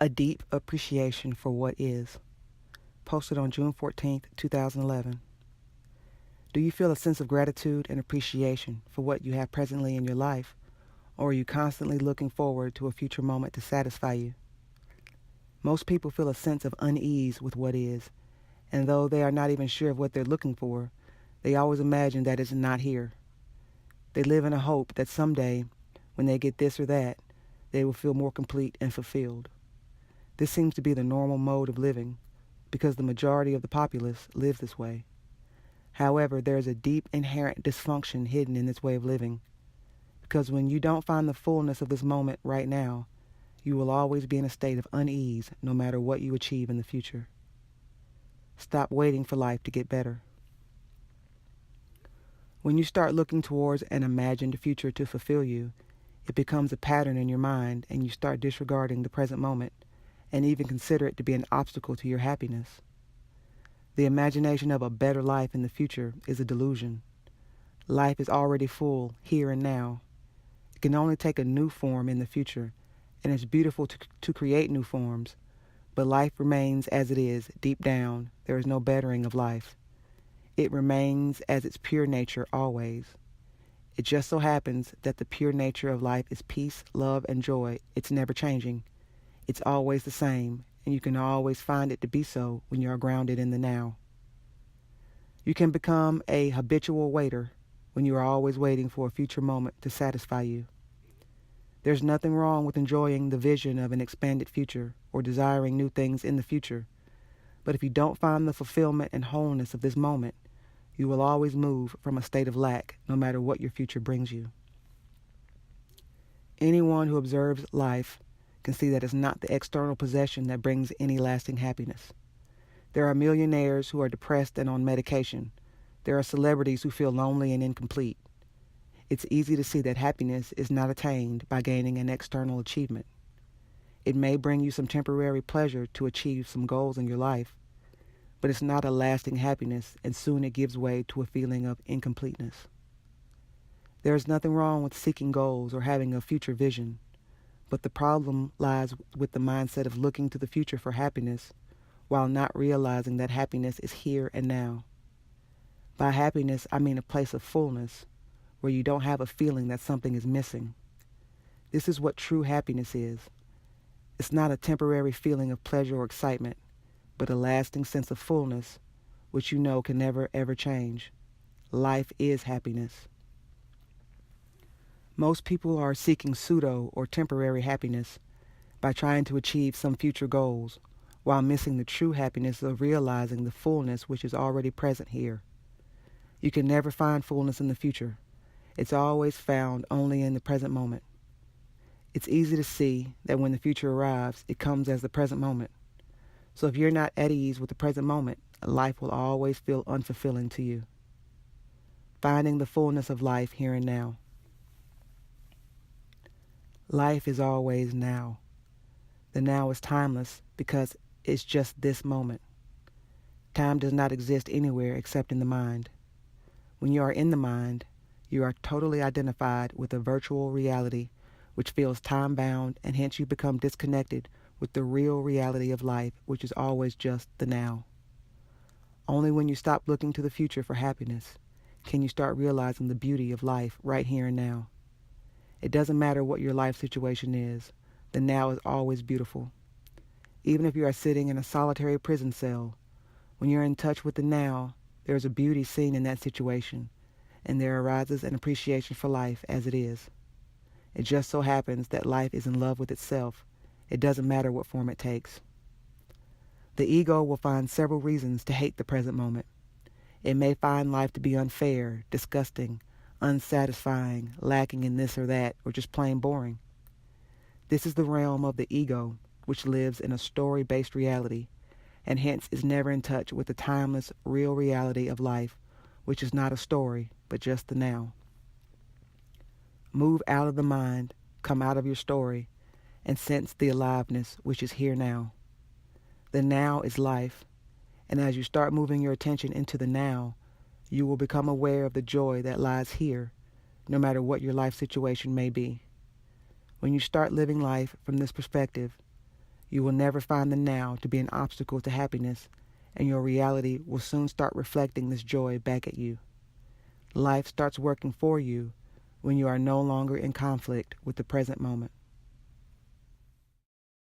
A Deep Appreciation for What Is, posted on June 14th, 2011. Do you feel a sense of gratitude and appreciation for what you have presently in your life, or are you constantly looking forward to a future moment to satisfy you? Most people feel a sense of unease with what is, and though they are not even sure of what they're looking for, they always imagine that it's not here. They live in a hope that someday, when they get this or that, they will feel more complete and fulfilled. This seems to be the normal mode of living, because the majority of the populace live this way. However, there is a deep inherent dysfunction hidden in this way of living, because when you don't find the fullness of this moment right now, you will always be in a state of unease no matter what you achieve in the future. Stop waiting for life to get better. When you start looking towards an imagined future to fulfill you, it becomes a pattern in your mind and you start disregarding the present moment and even consider it to be an obstacle to your happiness. The imagination of a better life in the future is a delusion. Life is already full here and now. It can only take a new form in the future, and it's beautiful to create new forms, but life remains as it is. Deep down, there is no bettering of life. It remains as its pure nature always. It just so happens that the pure nature of life is peace, love, and joy. It's never changing. It's always the same, and you can always find it to be so when you are grounded in the now. You can become a habitual waiter when you are always waiting for a future moment to satisfy you. There's nothing wrong with enjoying the vision of an expanded future or desiring new things in the future, but if you don't find the fulfillment and wholeness of this moment, you will always move from a state of lack no matter what your future brings you. Anyone who observes life can see that it's not the external possession that brings any lasting happiness. There are millionaires who are depressed and on medication. There are celebrities who feel lonely and incomplete. It's easy to see that happiness is not attained by gaining an external achievement. It may bring you some temporary pleasure to achieve some goals in your life, but it's not a lasting happiness, and soon it gives way to a feeling of incompleteness. There is nothing wrong with seeking goals or having a future vision, but the problem lies with the mindset of looking to the future for happiness while not realizing that happiness is here and now. By happiness, I mean a place of fullness, where you don't have a feeling that something is missing. This is what true happiness is. It's not a temporary feeling of pleasure or excitement, but a lasting sense of fullness, which you know can never ever change. Life is happiness. Most people are seeking pseudo or temporary happiness by trying to achieve some future goals, while missing the true happiness of realizing the fullness which is already present here. You can never find fullness in the future. It's always found only in the present moment. It's easy to see that when the future arrives, it comes as the present moment. So if you're not at ease with the present moment, life will always feel unfulfilling to you. Finding the fullness of life here and now. Life is always now. The now is timeless because it's just this moment. Time does not exist anywhere except in the mind. When you are in the mind, you are totally identified with a virtual reality which feels time-bound, and hence you become disconnected with the real reality of life, which is always just the now. Only when you stop looking to the future for happiness can you start realizing the beauty of life right here and now. It doesn't matter what your life situation is, the now is always beautiful. Even if you are sitting in a solitary prison cell, when you're in touch with the now, there is a beauty seen in that situation, and there arises an appreciation for life as it is. It just so happens that life is in love with itself. It doesn't matter what form it takes. The ego will find several reasons to hate the present moment. It may find life to be unfair, disgusting, unsatisfying, lacking in this or that, or just plain boring. This is the realm of the ego, which lives in a story-based reality, and hence is never in touch with the timeless, real reality of life, which is not a story, but just the now. Move out of the mind, come out of your story, and sense the aliveness which is here now. The now is life, and as you start moving your attention into the now, you will become aware of the joy that lies here, no matter what your life situation may be. When you start living life from this perspective, You will never find the now to be an obstacle to happiness, and your reality will soon start reflecting this joy back at you. Life starts working for you when you are no longer in conflict with the present moment.